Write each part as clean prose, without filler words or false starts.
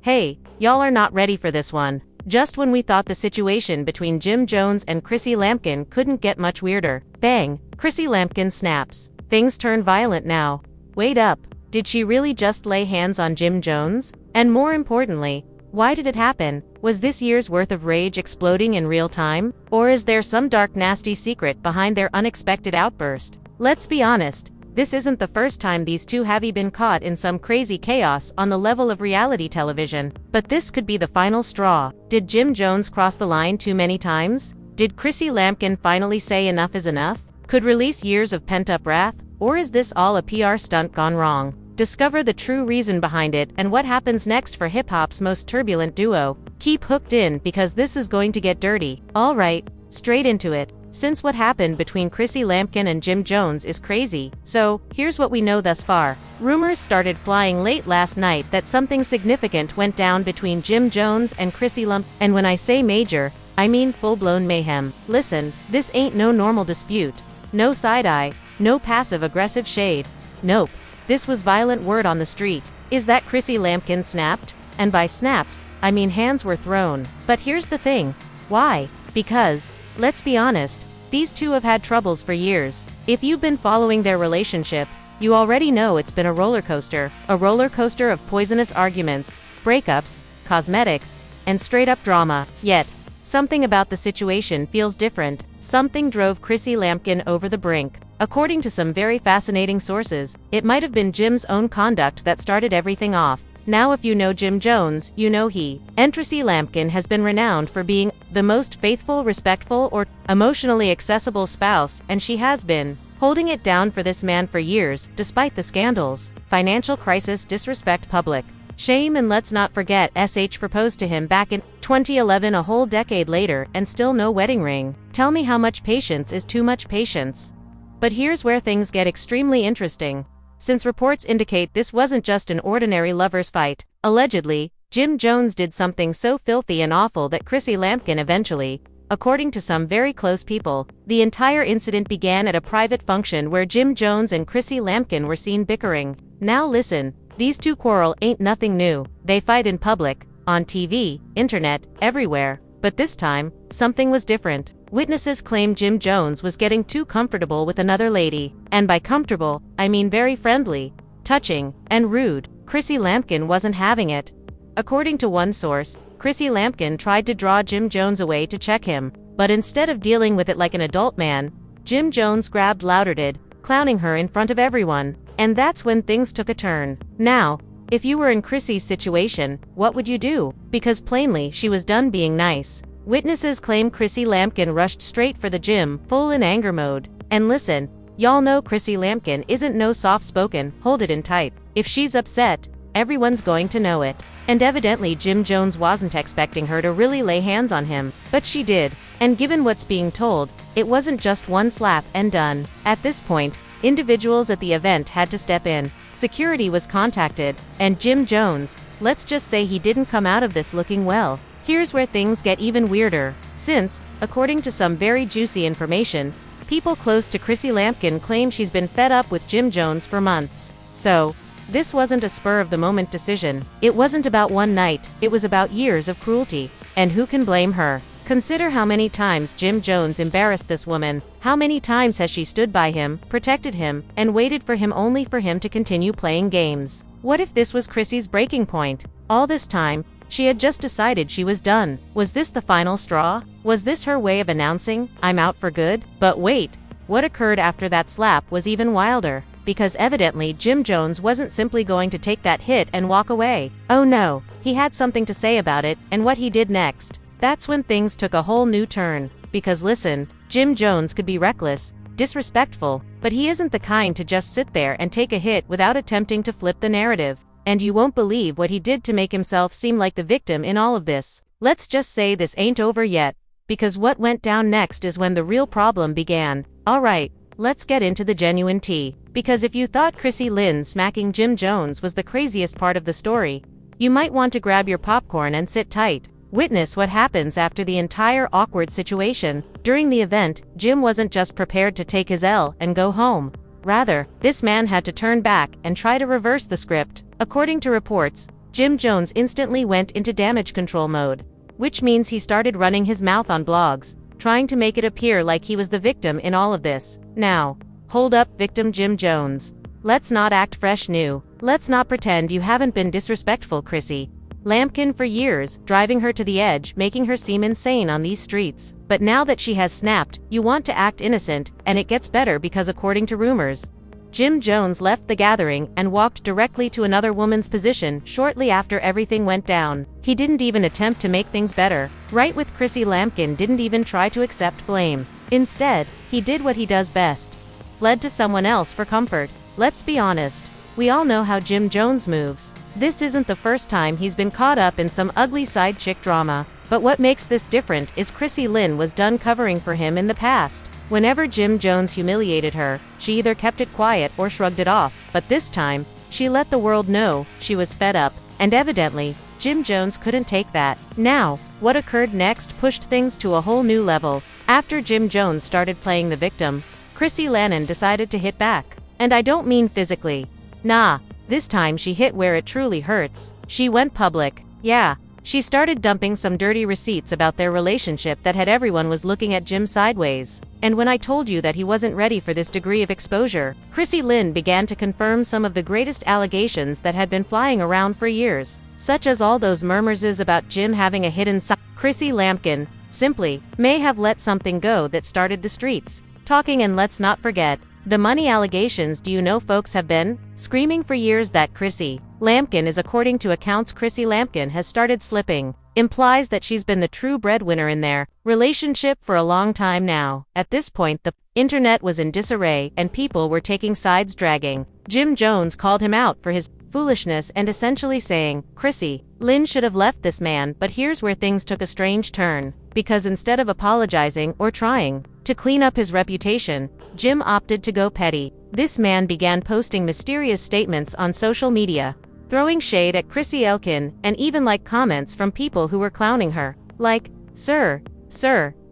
Hey, y'all are not ready for this one. Just when we thought the situation between Jim Jones and Chrissy Lampkin couldn't get much weirder, bang, Chrissy Lampkin snaps. Things turn violent now. Wait up. Did she really just lay hands on Jim Jones? And more importantly, why did it happen? Was this year's worth of rage exploding in real time? Or is there some dark nasty secret behind their unexpected outburst? Let's be honest. This isn't the first time these two have been caught in some crazy chaos on the level of reality television. But this could be the final straw. Did Jim Jones cross the line too many times? Did Chrissy Lampkin finally say enough is enough? Could release years of pent-up wrath? Or is this all a PR stunt gone wrong? Discover the true reason behind it and what happens next for hip-hop's most turbulent duo. Keep hooked in because this is going to get dirty. Alright, straight into it. Since what happened between Chrissy Lampkin and Jim Jones is crazy, so here's what we know thus far. Rumors started flying late last night that something significant went down between Jim Jones and Chrissy Lampkin. And when I say major, I mean full-blown mayhem. Listen, this ain't no normal dispute. No side-eye, no passive-aggressive shade. Nope. This was violent word on the street. Is that Chrissy Lampkin snapped? And by snapped, I mean hands were thrown. But here's the thing. Why? Because, let's be honest, these two have had troubles for years. If you've been following their relationship, you already know it's been a roller coaster of poisonous arguments, breakups, cosmetics, and straight-up drama. Yet, something about the situation feels different. Something drove Chrissy Lampkin over the brink. According to some very fascinating sources, it might have been Jim's own conduct that started everything off. Now if you know Jim Jones, you know Chrissy Lampkin has been renowned for being the most faithful, respectful, or emotionally accessible spouse, and she has been holding it down for this man for years, despite the scandals, financial crisis, disrespect, public shame, and let's not forget SH proposed to him back in 2011, a whole decade later, and still no wedding ring. Tell me how much patience is too much patience. But here's where things get extremely interesting. Since reports indicate this wasn't just an ordinary lover's fight, allegedly, Jim Jones did something so filthy and awful that Chrissy Lampkin eventually, according to some very close people, the entire incident began at a private function where Jim Jones and Chrissy Lampkin were seen bickering. Now listen, these two quarrel ain't nothing new. They fight in public, on TV, internet, everywhere. But this time, something was different. Witnesses claim Jim Jones was getting too comfortable with another lady. And by comfortable, I mean very friendly, touching, and rude. Chrissy Lampkin wasn't having it. According to one source, Chrissy Lampkin tried to draw Jim Jones away to check him. But instead of dealing with it like an adult man, Jim Jones grabbed Lauderdale, clowning her in front of everyone. And that's when things took a turn. Now, if you were in Chrissy's situation, what would you do? Because plainly, she was done being nice. Witnesses claim Chrissy Lampkin rushed straight for the gym, full in anger mode. And listen, y'all know Chrissy Lampkin isn't no soft-spoken, hold it in type. If she's upset, everyone's going to know it. And evidently Jim Jones wasn't expecting her to really lay hands on him. But she did. And given what's being told, it wasn't just one slap and done. At this point, individuals at the event had to step in. Security was contacted, and Jim Jones, let's just say he didn't come out of this looking well. Here's where things get even weirder. Since, according to some very juicy information, people close to Chrissy Lampkin claim she's been fed up with Jim Jones for months. So, this wasn't a spur-of-the-moment decision. It wasn't about one night, it was about years of cruelty. And who can blame her? Consider how many times Jim Jones embarrassed this woman. How many times has she stood by him, protected him, and waited for him only for him to continue playing games? What if this was Chrissy's breaking point? All this time, she had just decided she was done. Was this the final straw? Was this her way of announcing, I'm out for good? But wait, what occurred after that slap was even wilder. Because evidently Jim Jones wasn't simply going to take that hit and walk away. Oh no, he had something to say about it, and what he did next. That's when things took a whole new turn. Because listen, Jim Jones could be reckless, disrespectful, but he isn't the kind to just sit there and take a hit without attempting to flip the narrative. And you won't believe what he did to make himself seem like the victim in all of this. Let's just say this ain't over yet, because what went down next is when the real problem began. Alright, let's get into the genuine tea. Because if you thought Chrissy Lynn smacking Jim Jones was the craziest part of the story, you might want to grab your popcorn and sit tight. Witness what happens after the entire awkward situation. During the event, Jim wasn't just prepared to take his L and go home. Rather, this man had to turn back and try to reverse the script. According to reports, Jim Jones instantly went into damage control mode, which means he started running his mouth on blogs, trying to make it appear like he was the victim in all of this. Now, hold up, victim Jim Jones. Let's not act fresh new. Let's not pretend you haven't been disrespectful, Chrissy Lampkin, for years, driving her to the edge, making her seem insane on these streets. But now that she has snapped, you want to act innocent, and it gets better because according to rumors, Jim Jones left the gathering and walked directly to another woman's position shortly after everything went down. He didn't even attempt to make things better. Right with Chrissy Lampkin didn't even try to accept blame. Instead, he did what he does best. Fled to someone else for comfort. Let's be honest. We all know how Jim Jones moves. This isn't the first time he's been caught up in some ugly side chick drama. But what makes this different is Chrissy Lynn was done covering for him in the past. Whenever Jim Jones humiliated her, she either kept it quiet or shrugged it off. But this time, she let the world know she was fed up. And evidently, Jim Jones couldn't take that. Now, what occurred next pushed things to a whole new level. After Jim Jones started playing the victim, Chrissy Lampkin decided to hit back. And I don't mean physically. Nah, this time she hit where it truly hurts. She went public. Yeah, she started dumping some dirty receipts about their relationship that had everyone was looking at Jim sideways. And when I told you that he wasn't ready for this degree of exposure, Chrissy Lynn began to confirm some of the greatest allegations that had been flying around for years, such as all those murmurs about Jim having a hidden side. Chrissy Lampkin, simply, may have let something go that started the streets talking. And let's not forget the money allegations. Do you know folks have been screaming for years that Chrissy Lampkin is, according to accounts Chrissy Lampkin has started slipping, implies that she's been the true breadwinner in their relationship for a long time now. At this point, the internet was in disarray and people were taking sides, dragging Jim Jones called him out for his foolishness and essentially saying, Chrissy Lynn should have left this man. But here's where things took a strange turn, because instead of apologizing or trying to clean up his reputation, Jim opted to go petty. This man began posting mysterious statements on social media, throwing shade at Chrissy Lampkin, and even like comments from people who were clowning her. Like, sir,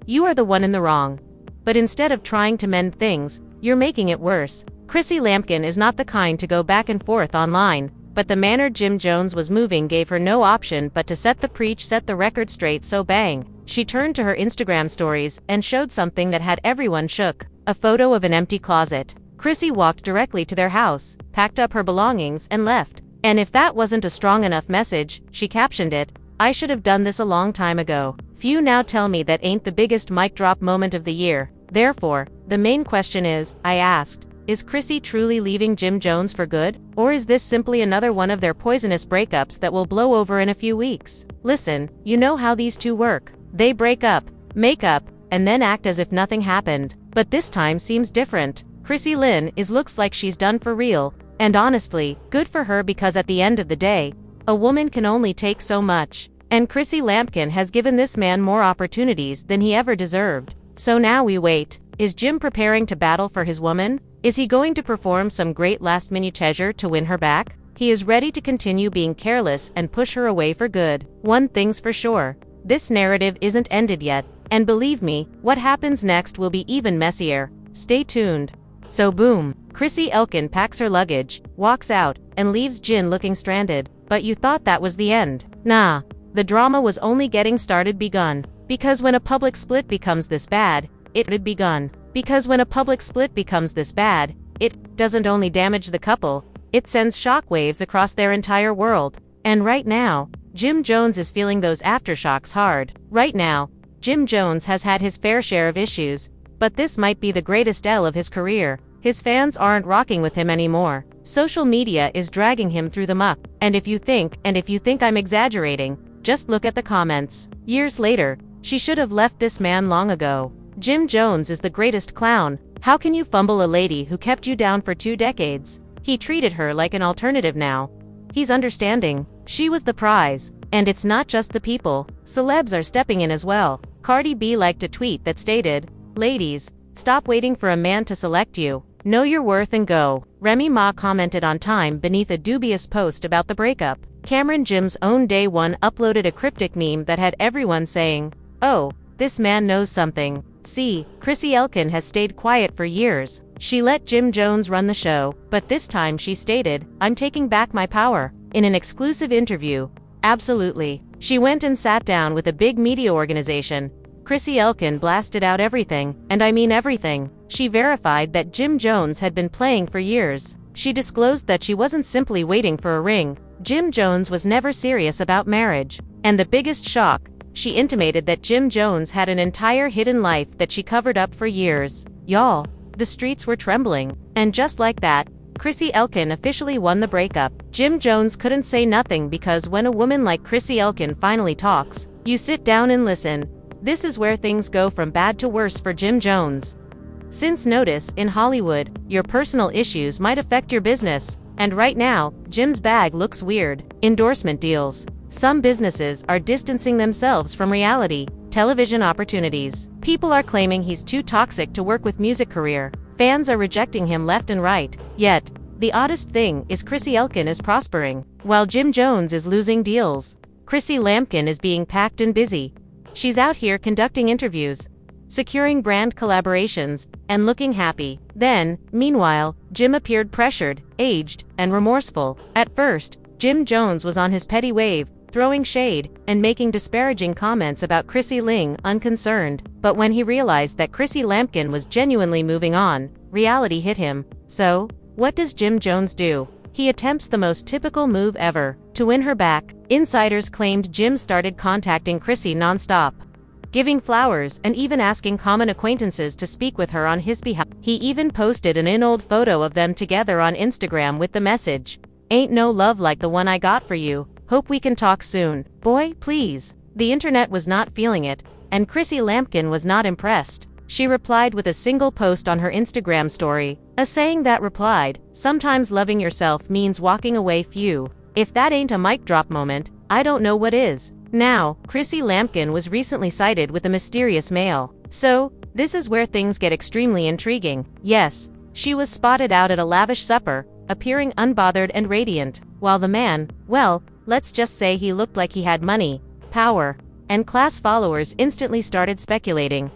you are the one in the wrong. But instead of trying to mend things, you're making it worse. Chrissy Lampkin is not the kind to go back and forth online, but the manner Jim Jones was moving gave her no option but to set the record straight. So bang, she turned to her Instagram stories and showed something that had everyone shook. A photo of an empty closet. Chrissy walked directly to their house, packed up her belongings and left. And if that wasn't a strong enough message, she captioned it, I should have done this a long time ago. Few now tell me that ain't the biggest mic drop moment of the year. Therefore, the main question is, I asked, is Chrissy truly leaving Jim Jones for good? Or is this simply another one of their poisonous breakups that will blow over in a few weeks? Listen, you know how these two work. They break up, make up, and then act as if nothing happened. But this time seems different. Chrissy Lynn looks like she's done for real. And honestly, good for her, because at the end of the day, a woman can only take so much. And Chrissy Lampkin has given this man more opportunities than he ever deserved. So now we wait. Is Jim preparing to battle for his woman? Is he going to perform some great last-minute gesture to win her back? He is ready to continue being careless and push her away for good. One thing's for sure. This narrative isn't ended yet. And believe me, what happens next will be even messier. Stay tuned. So boom, Chrissy Lampkin packs her luggage, walks out, and leaves Jim looking stranded. But you thought that was the end. Nah, the drama was only getting started, begun. Because when a public split becomes this bad, it had begun. Because when a public split becomes this bad, it doesn't only damage the couple, it sends shockwaves across their entire world. And right now, Jim Jones is feeling those aftershocks hard. Right now, Jim Jones has had his fair share of issues, but this might be the greatest L of his career. His fans aren't rocking with him anymore. Social media is dragging him through the muck. And if you think I'm exaggerating, just look at the comments. Years later, she should have left this man long ago. Jim Jones is the greatest clown. How can you fumble a lady who kept you down for 2 decades? He treated her like an alternative now. He's understanding. She was the prize. And it's not just the people. Celebs are stepping in as well. Cardi B liked a tweet that stated, ladies, stop waiting for a man to select you. Know your worth and go. Remy Ma commented on time beneath a dubious post about the breakup. Cameron, Jim's own day one, uploaded a cryptic meme that had everyone saying, oh, this man knows something. See, Chrissy Lampkin has stayed quiet for years. She let Jim Jones run the show, but this time she stated, I'm taking back my power. in an exclusive interview. Absolutely. She went and sat down with a big media organization. Chrissy Lampkin blasted out everything, and I mean everything. She verified that Jim Jones had been playing for years. She disclosed that she wasn't simply waiting for a ring. Jim Jones was never serious about marriage. And the biggest shock, she intimated that Jim Jones had an entire hidden life that she covered up for years. Y'all, the streets were trembling. And just like that, Chrissy Lampkin officially won the breakup. Jim Jones couldn't say nothing because when a woman like Chrissy Lampkin finally talks, you sit down and listen. This is where things go from bad to worse for Jim Jones. Since notice, in Hollywood, your personal issues might affect your business. And right now, Jim's bag looks weird. Endorsement deals. Some businesses are distancing themselves from reality television opportunities. People are claiming he's too toxic to work with music career. Fans are rejecting him left and right. Yet, the oddest thing is Chrissy Lampkin is prospering, while Jim Jones is losing deals. Chrissy Lampkin is being packed and busy. She's out here conducting interviews, securing brand collaborations, and looking happy. Then, meanwhile, Jim appeared pressured, aged, and remorseful. At first, Jim Jones was on his petty wave, throwing shade, and making disparaging comments about Chrissy Ling, unconcerned. But when he realized that Chrissy Lampkin was genuinely moving on, reality hit him. So, what does Jim Jones do? He attempts the most typical move ever. To win her back, insiders claimed Jim started contacting Chrissy nonstop, giving flowers and even asking common acquaintances to speak with her on his behalf. He even posted an old photo of them together on Instagram with the message, "Ain't no love like the one I got for you. Hope we can talk soon. Boy, please." The internet was not feeling it, and Chrissy Lampkin was not impressed. She replied with a single post on her Instagram story, a saying that replied, "Sometimes loving yourself means walking away few. If that ain't a mic drop moment, I don't know what is." Now, Chrissy Lampkin was recently sighted with a mysterious male. So, this is where things get extremely intriguing. Yes, she was spotted out at a lavish supper, appearing unbothered and radiant, while the man, well, let's just say he looked like he had money, power, and class. Followers instantly started speculating.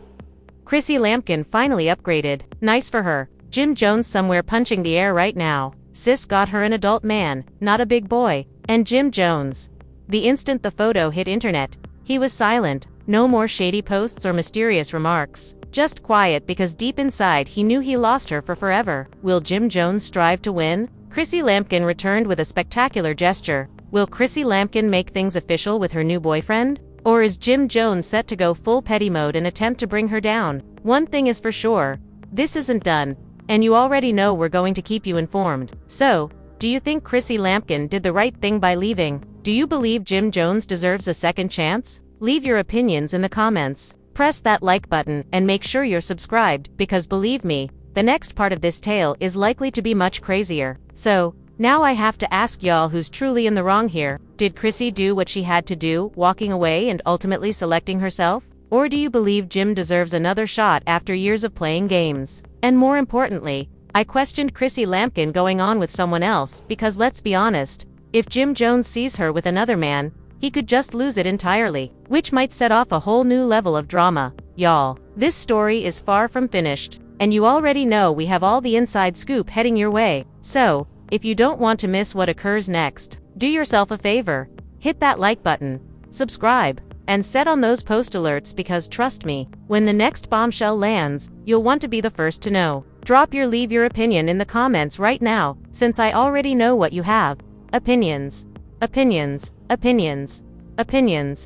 Chrissy Lampkin finally upgraded. Nice for her. Jim Jones somewhere punching the air right now. Sis got her an adult man, not a big boy. And Jim Jones. The instant the photo hit internet, he was silent. No more shady posts or mysterious remarks. Just quiet because deep inside he knew he lost her for forever. Will Jim Jones strive to win? Chrissy Lampkin returned with a spectacular gesture. Will Chrissy Lampkin make things official with her new boyfriend? Or is Jim Jones set to go full petty mode and attempt to bring her down? One thing is for sure, this isn't done, and you already know we're going to keep you informed. So, do you think Chrissy Lampkin did the right thing by leaving? Do you believe Jim Jones deserves a second chance? Leave your opinions in the comments. Press that like button and make sure you're subscribed, because believe me, the next part of this tale is likely to be much crazier. So, now I have to ask y'all who's truly in the wrong here. Did Chrissy do what she had to do, walking away and ultimately selecting herself? Or do you believe Jim deserves another shot after years of playing games? And more importantly, I questioned Chrissy Lampkin going on with someone else because let's be honest, if Jim Jones sees her with another man, he could just lose it entirely, which might set off a whole new level of drama. Y'all, this story is far from finished, and you already know we have all the inside scoop heading your way. So, if you don't want to miss what occurs next, do yourself a favor, hit that like button, subscribe, and set on those post alerts because trust me, when the next bombshell lands, you'll want to be the first to know. Leave your opinion in the comments right now, since I already know what you have. Opinions. Opinions. Opinions. Opinions.